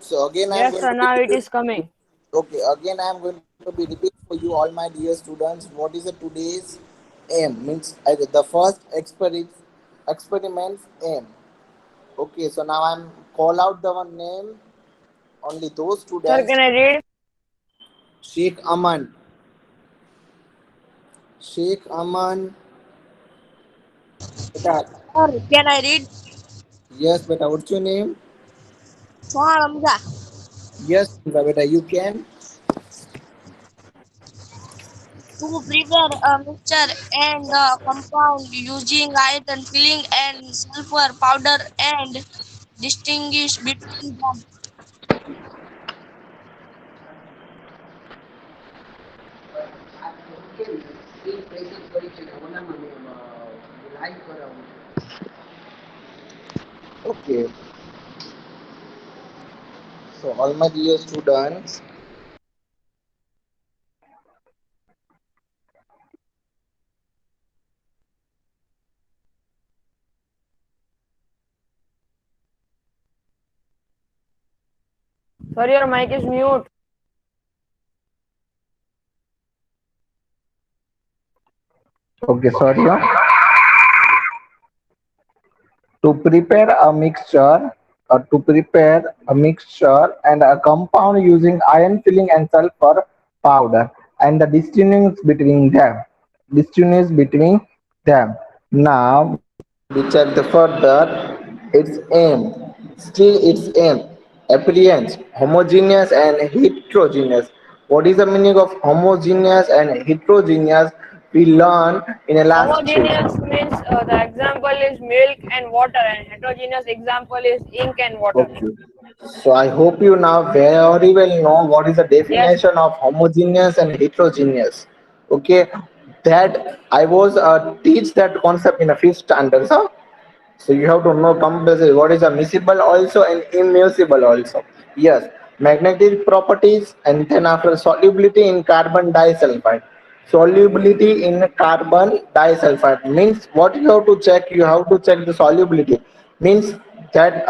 So again, I am Yes, going sir. to be Now it repeat. is coming. Okay, again I am going to be repeat for you, all my dear students. What is the today's aim? Means the first experiments aim. Okay, so now I'm call out the one name. Only those Sir, students. can I read? Sheikh Aman. Sheikh Aman. Beta. Sir, can I read? Yes, beta. What's your name? Sohan Hamza. Yes, beta. You can. To prepare a mixture and the compound using iron filling and sulfur powder and distinguish between them. Okay. So all my dear students. Sir, your mic is mute. Okay, sorry. To prepare a mixture and a compound using iron filling and sulfur powder and the distinguish between them. Now we check the further its aim. Still its aim. Appearance homogeneous and heterogeneous. What is the meaning of homogeneous and heterogeneous? We learn in the last shift. Homogeneous means the example is milk and water, and heterogeneous example is ink and water. Okay. So I hope you now very well know what is the Yes, definition of homogeneous and heterogeneous. Okay, that I was teach that concept in a fifth standard. So you have to know compulsory what is a miscible also and immiscible also. Yes, magnetic properties and then after solubility in carbon disulfide. Solubility in carbon disulfide means what you have to check. You have to check the solubility. Means that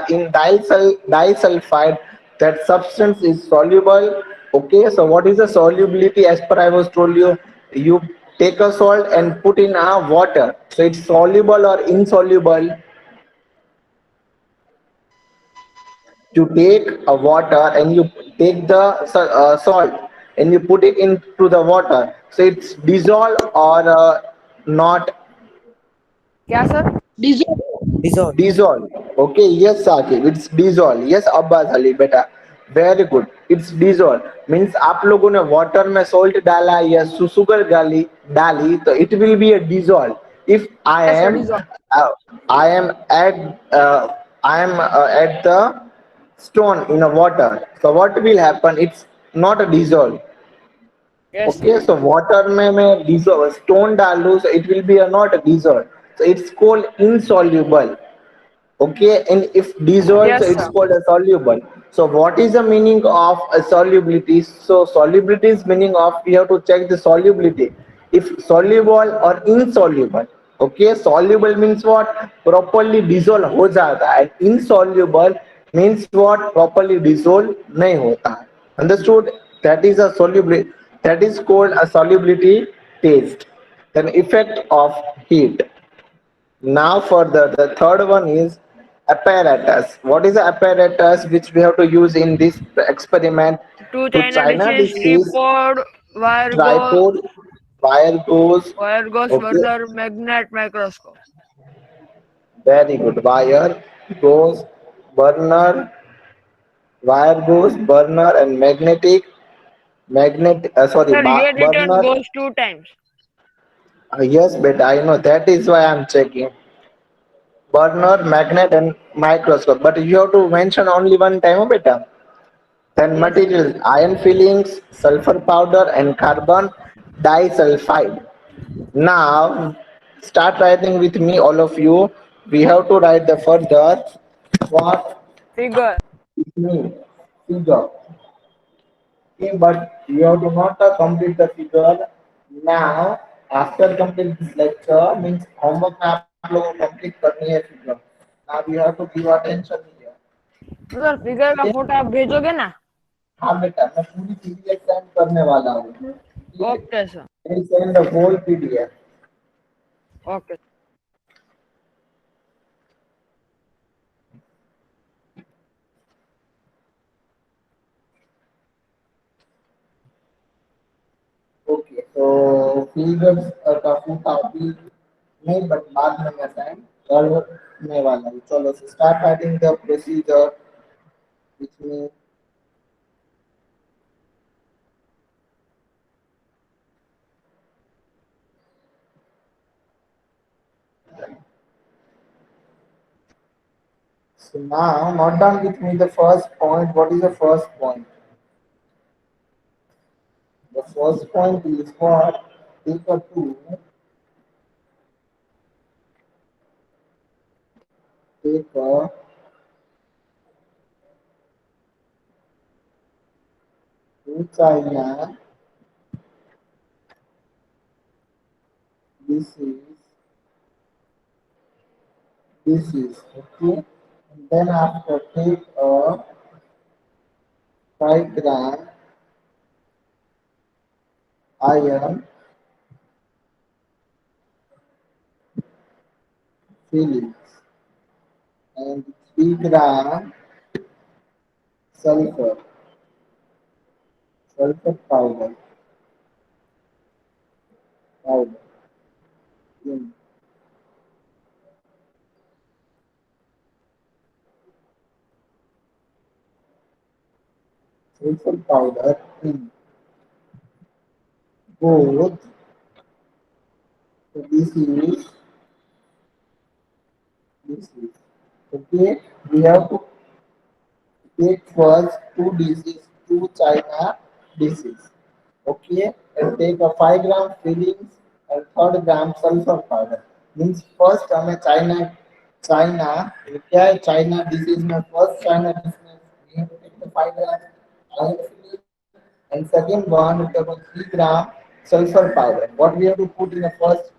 in disulfide that substance is soluble. Okay, so what is the solubility? As per I was told you, you take a salt and put in a water. So it's soluble or insoluble. You take a water and you take the salt and you put it into the water. So it's dissolved or not क्या sir? Dissolve. dissolve. Okay, yes, Saki, it's dissolve. Yes, Abbas Ali, beta. Very good. It's dissolve. Means आप लोगों ने water में salt डाला या sugar डाली तो it will be a dissolve. If I Yes, sir. am Dissolve. uh, I am at the stone in a water. So what will happen? It's not a dissolve. Yes, Okay, sir. so water में मैं dissolve stone डालूँ so it will be a not a dissolve. So it's called insoluble. Okay, and if dissolved, so Yes, it's sir. called a soluble. So what is the meaning of a solubility? So solubility is meaning of you have to check the solubility. If soluble or insoluble. Okay, soluble means what? Properly dissolve हो जाता है. And insoluble means what? Properly dissolve नहीं होता है. Understood? That is a solubility. That is called a solubility test. Then effect of heat. Now further, the third one is apparatus. What is the apparatus which we have to use in this experiment? Two To China China dishes, disease, tripod, wire go, tripod, wire goes, wire gauze okay, burner, magnet microscope. very good. Burner, wire goes, burner, and Sir, sorry, your return burner. goes two times. Yes, but I know that is why I'm checking. Burner, magnet, and microscope. But you have to mention only one time, oh, beta. Then Yes, sir. materials iron fillings, sulfur powder, and carbon disulfide. Now start writing with me, all of you. We have to write the further what Figure. it means figure. Okay, but you have to not complete the figure now. After complete this lecture means homework में आप लोगों को complete करनी है figure. Now you have to give attention here. तो sir figure का photo आप भेजोगे ना? हाँ बेटा, मैं पूरी पीडीएफ सेंड करने वाला हूँ। Okay sir. Send the whole PDF. Okay. Okay, तो फिगर्स का फूटा अभी नहीं, बट बाद में मैं सेंड करने वाला हूँ। चलो start writing the procedure which mean so now note down with me the first point. What is the first point? The first point is what? Take a two, take a two China. This is okay. And then after take a 5 gram iron fillings and 3 gram sulfur powder powder in sulfur powder in both. So this is okay. We have to take first two dishes, two China dishes. Okay, and take a 5 gram fillings and 3rd gram sulfur powder. Means first हमें China क्या है China disease में first China disease we have to take the 5 gram iron filling and second one we have 3 gram sulfur powder. What we have to put in the first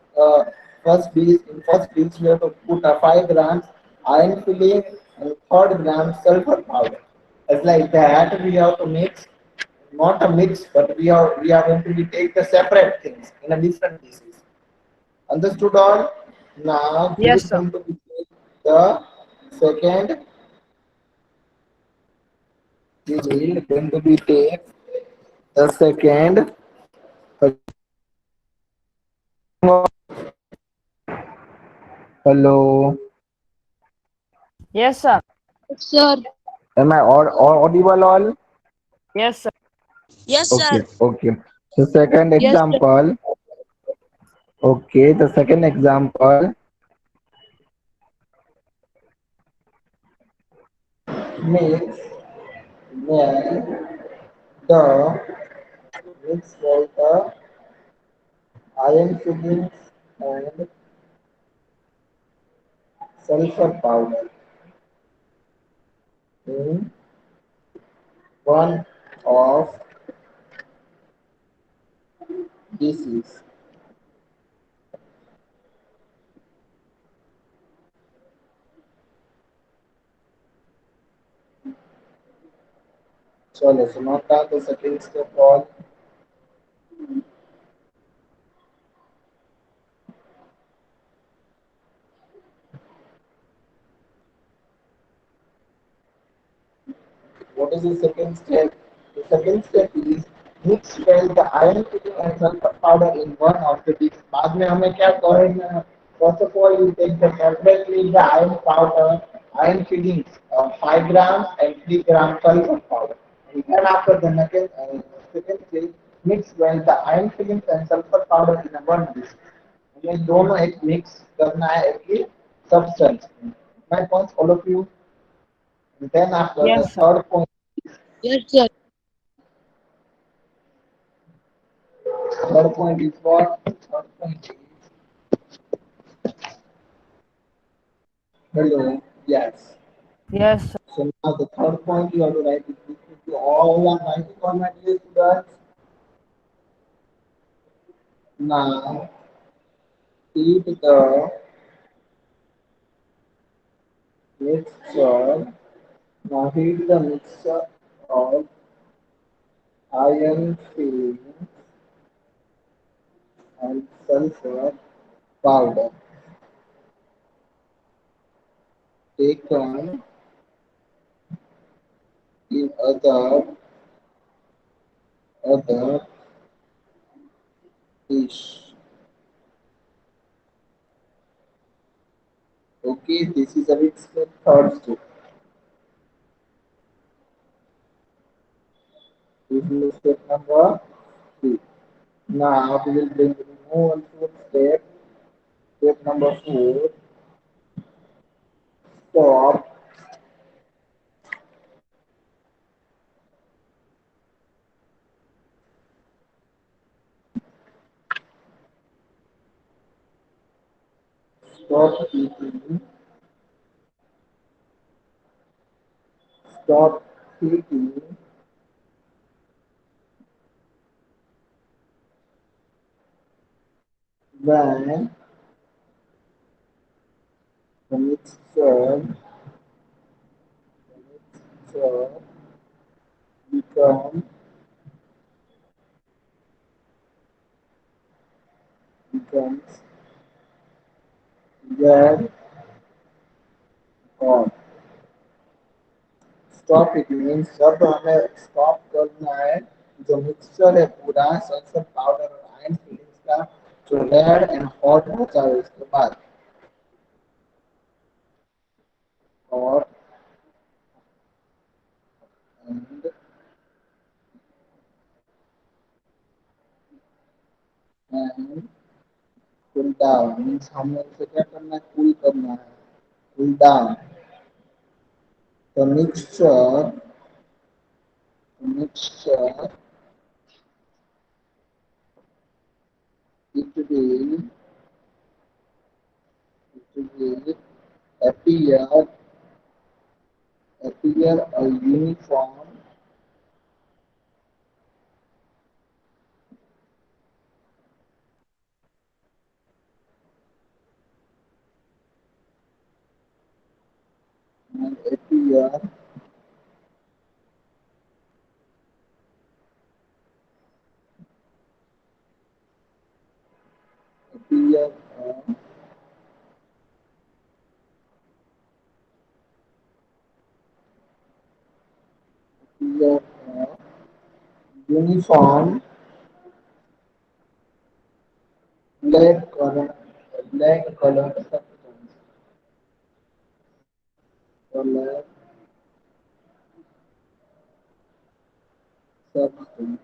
dish, in first dish we have to put a 5 grams iron filling and 3rd gram sulfur powder. As like that we have to mix, not a mix, but we are going to be take the separate things in a different pieces. Understood all? Now we Yes, is sir. going to be the second. We will going to be take the second. Hello. Yes, sir. Sir. Am I audible all? Yes, sir. Yes, Okay. sir. Okay. The second Yes, sir. example. Okay. The second example. Mix when the mix with the iron fillings and sulfur powder in one of these. चलो सुनाता the second step all. What is the second step? The second step is mix well the iron filling and sulfur powder in one of the dishes. बाद में हमें क्या करेंगे? First of all, you take the separately the iron powder, iron fillings, 5 grams and 3 grams sulfur powder. And then after the second stage, mix well the iron fillings and sulfur powder in a one dish. हमें दोनों एक mix करना है एक ही substance. My points, all of you. And then after the Yes, sir. third point. Yes, sir. Third point is what? Third point is hello. Yes. Yes, sir. So now the third point you have to write it with all are writing on my dear students. Now heat the mixture Now heat the mixture of iron filling and sulfur powder taken in other dish. Okay, this is a bit step third step. This is step number three. Now we will bring the move on to step. Step number four. Stop. Stop heating. Stop heating when the mixture become becomes red hot. Stop it means जब हमें stop करना है जो mixture है पूरा sulphur powder और iron filings का जो रेड एंड हॉट हो जाए उसके बाद और and and cool down means हमें उसे क्या करना है कूल करना है cool down the mixture it will it will appear a uniform and appear appear a uniform black color black color color substance.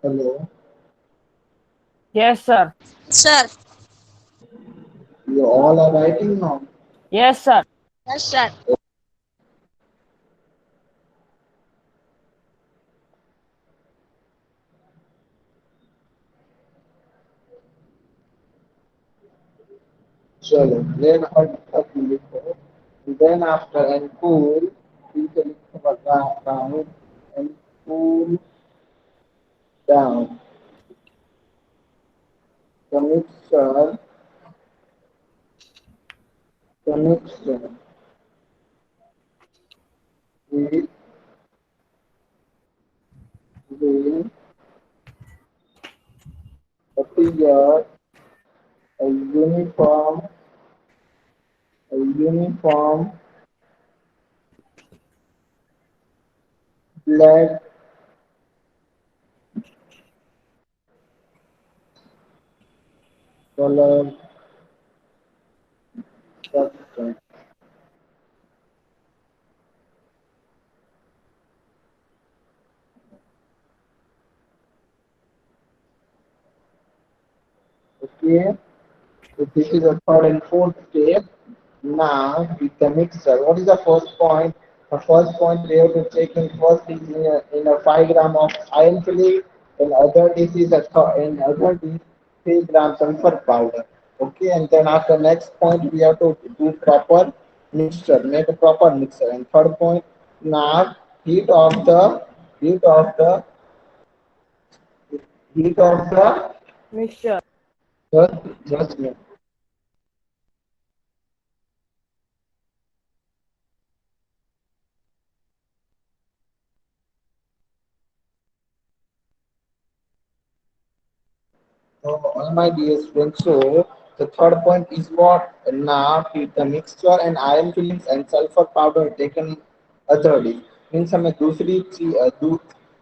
Hello, Yes, sir. Sir. you all are writing now. Yes, sir. Yes, sir. चलो then तक लिखो then after and cool ठीक है लिखो down and cool down the mixture will will appear a uniform black color substance. Okay, so this is the third and fourth step. Now with the mixture, what is the first point? The first point we have to check in first is in a 5 gram of iron filling, and other dish is in other dish 3 gram sulfur powder. Okay, and then after next point we have to do proper mixture, make a proper mixture. And third point, now heat of the heat of the heat of the Mixture. just just So, all my dear friends, so the third point is what? Now, the mixture and iron fillings and sulfur powder taken other dish. Means हमें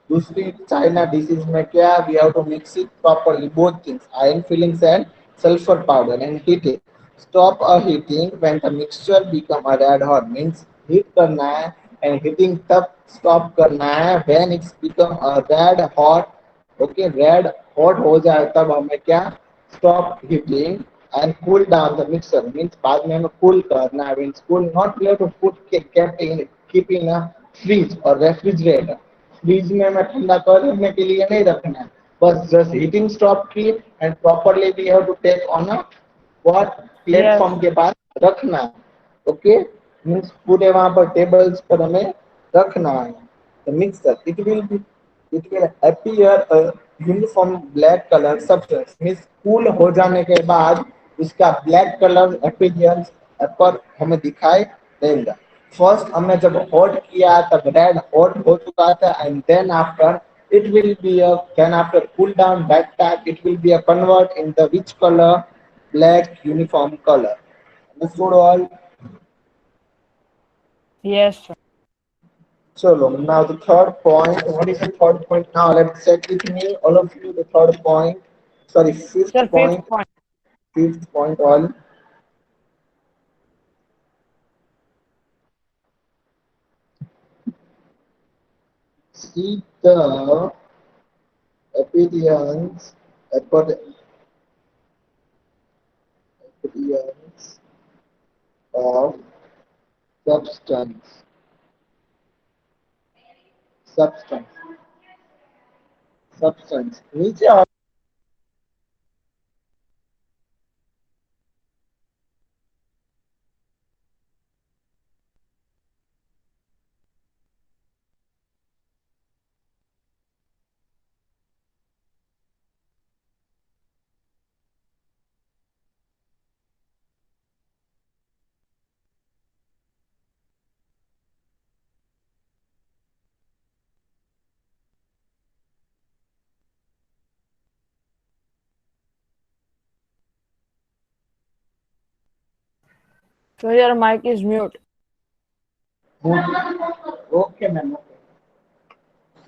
दूसरी China dishes में क्या? We have to mix it properly, both things, iron fillings and sulfur powder, and heat it. Stop a heating when the mixture become a red hot. Means heat करना है, and heating तब stop करना है when it's become a red hot. Okay, red hot हो जाए तब हमें क्या? Stop heating and cool down the mixer. Means बाद में हमें कूल करना है। Means cool not play to put cape in keep in a fridge और रेफ्रिजरेटर। फ्रिज में हमें ठंडा करने के लिए नहीं रखना है, बस जस्ट हीटिंग स्टॉप की and properly we have to take on a what Yes. Platform के पास रखना है। ओके, मीन्स पूरे वहां पर टेबल्स पर हमें रखना है the mixer. It will appear a uniform black colour substance. Means cool हो जाने के बाद उसका ब्लैक कलर अपीयरेंस पर हमें दिखाई देगा। फर्स्ट हमने जब हॉट किया तब रेड हॉट हो चुका था, and then after it will be a then after cool down backpack it will be a convert in the which color? Black uniform color. Understood all? Yes, sir. So now the third point. What is the third point? Now let's check with me, all of you. The third point. Sorry, fifth Sir, fifth point. point. Fifth point. All. See the appearance, appearance of substance. Substance. Substance. नीचे So your mic is mute. okay, ma'am. Okay.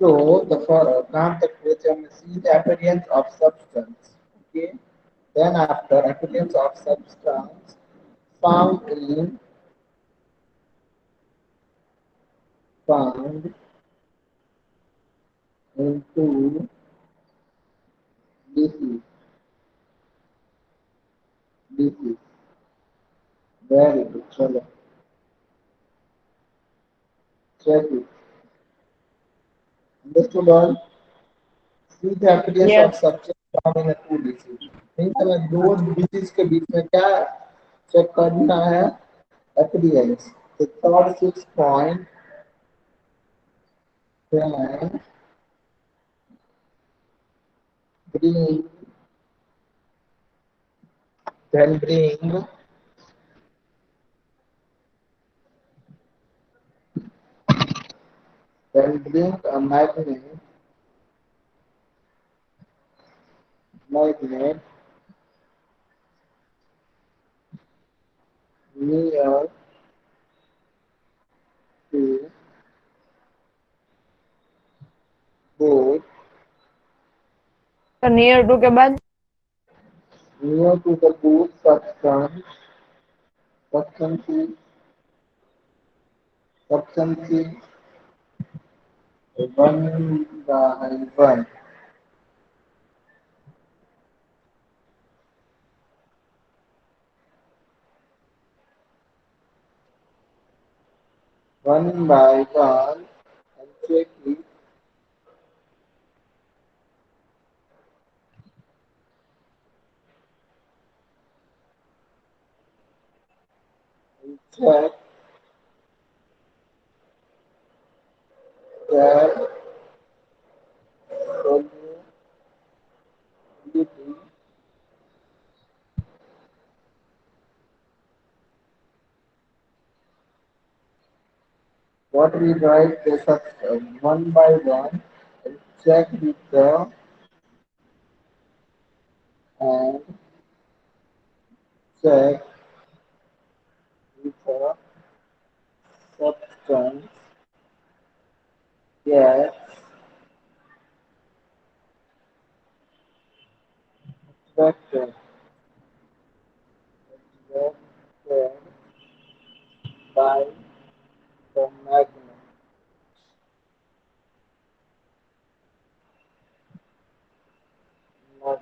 So the for now the question see the appearance of substance. Okay. Then after appearance of substance found in found into disease. Disease. Very good. Chalo. Check it. Understood all? See the appearance of Yes. substance found in a two disease. नहीं तो मैं दो disease के बीच में क्या check करना है? Appearance. The third 6 point then bring bring bring a magnet near to both So near to के बाद near to the both substance substance one by one. one by one and check it. And check that solubility. What we write this up one by one and check with the and check with the substance gas vector vector by the magnet by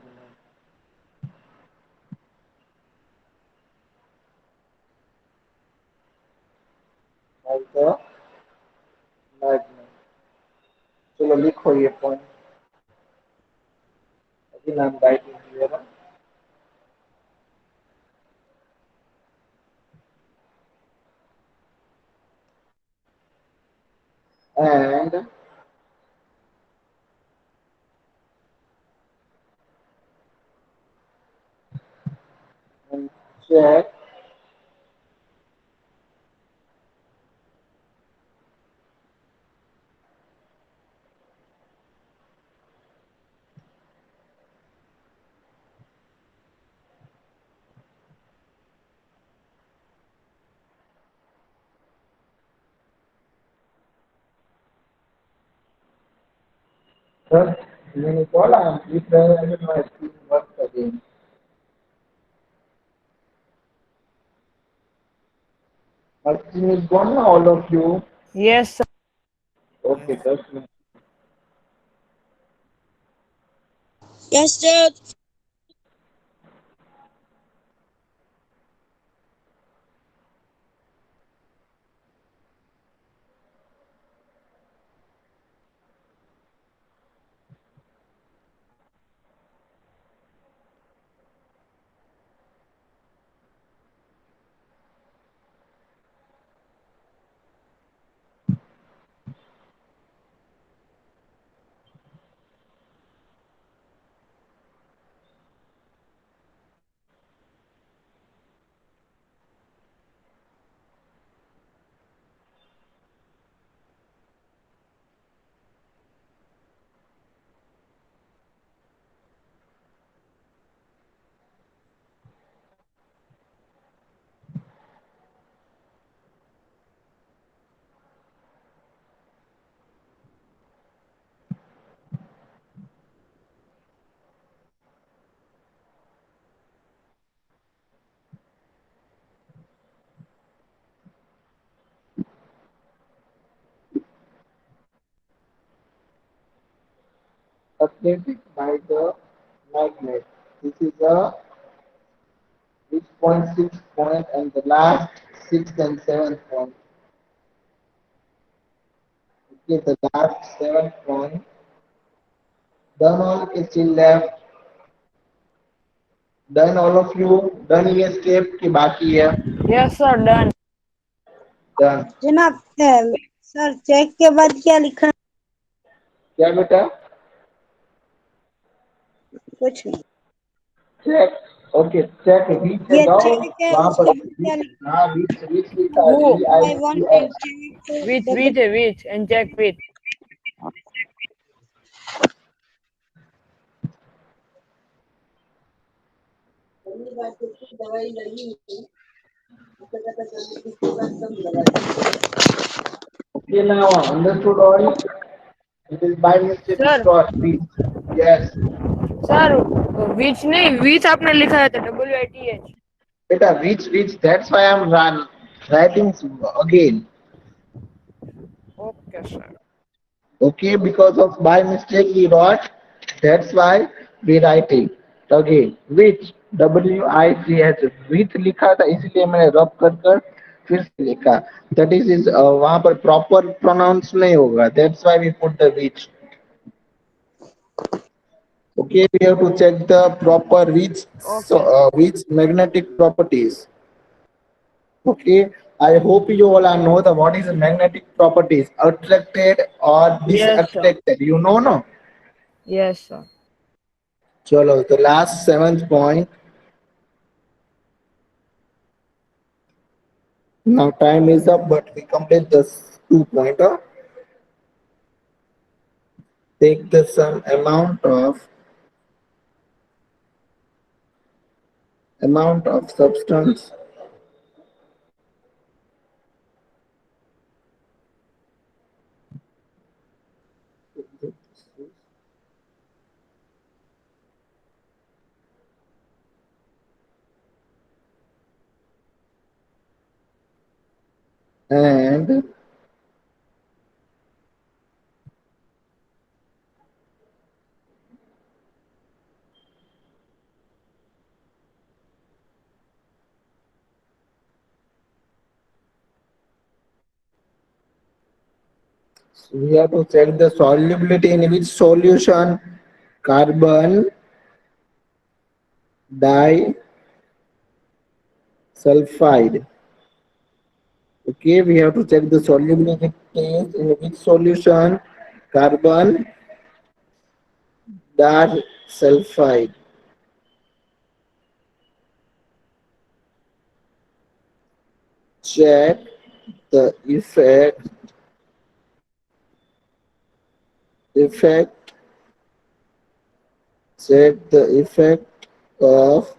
the magnet. चलो लिखो ये point अभी नाम writing here and and check first मैंने बोला लिख रहे हैं my screen works again. My screen is gone now, all of you. Yes, sir. Okay, that's me. Yes, sir. Magnetic by the magnet. This is the which point, sixth point, and the last sixth and seventh point. Okay, the last seventh point. Done all is still left. Done all of you. Done ये step की बाकी है. Yes, sir. Done. Done. जनाब sir check के बाद क्या लिखना क्या बेटा? कुछ नहीं Check. Okay, check. Reach है ये जाओ. चेक है वहाँ पर उसके बाद क्या लिखना हाँ reach लिखा है. Who? By one and VICH. Which, and check with. Okay, now understood all. It is by mistake Sir. cross reach. Yes. Sir, which नहीं, which आपने लिखा है तो WITH. Beta, reach. That's why I'm writing again. Okay, sir. Okay, because of by mistake we wrote. That's why we writing again. Which WICH with लिखा था इसलिए मैंने रब कर फिर से लिखा, दैट इज वहां पर प्रॉपर प्रोनाउंस नहीं होगा, that's why we put the which. Okay, we have to check the proper which, so Okay. which magnetic properties. Okay, I hope you all are know the what is the magnetic properties, attracted or Yes, sir. disattracted. You know, no? Yes, sir. Chalo, the last seventh point. Now time is up, but we complete this 2 pointer. Take the some amount of substance and we have to check the solubility in which solution, carbon disulfide. Okay, we have to check the solubility test in which solution, carbon disulfide. Check the effect, check the effect of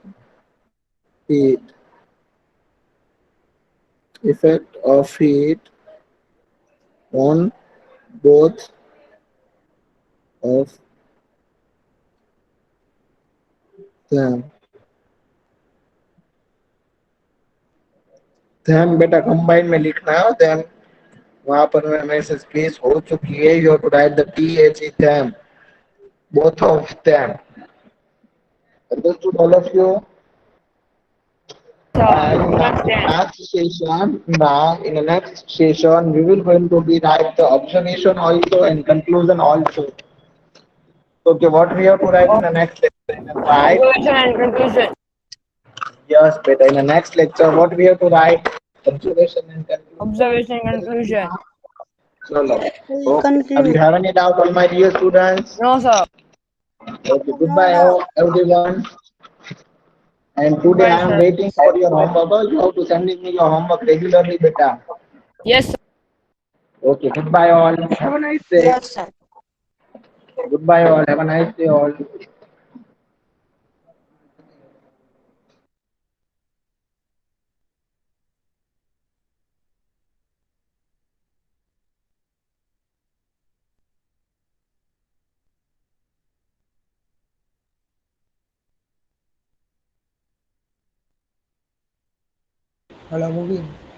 heat, effect of heat on both of them. Them बेटा combine में लिखना है them. वहां पर में से space हो चुकी है. You have to write the THE them, both of them. Understood all of you? So, And understand. in the next session, we will going to be write the observation also and conclusion also. Okay, what we have to write in the next lecture? Right? Observation and conclusion. Yes, better. In the next lecture, what we have to write? Observation and Observation and conclusion. conclusion. Chalo. We'll Okay. Do you conclude. have any doubt on my dear students? No, sir. Okay, No goodbye doubt. everyone. And today Goodbye, I am sir. waiting for your homework. You have to send me your homework regularly, beta. Yes, sir. Okay, goodbye all. Have a nice day. Yes, sir. Goodbye all. Have a nice day all. Hola, muy bien.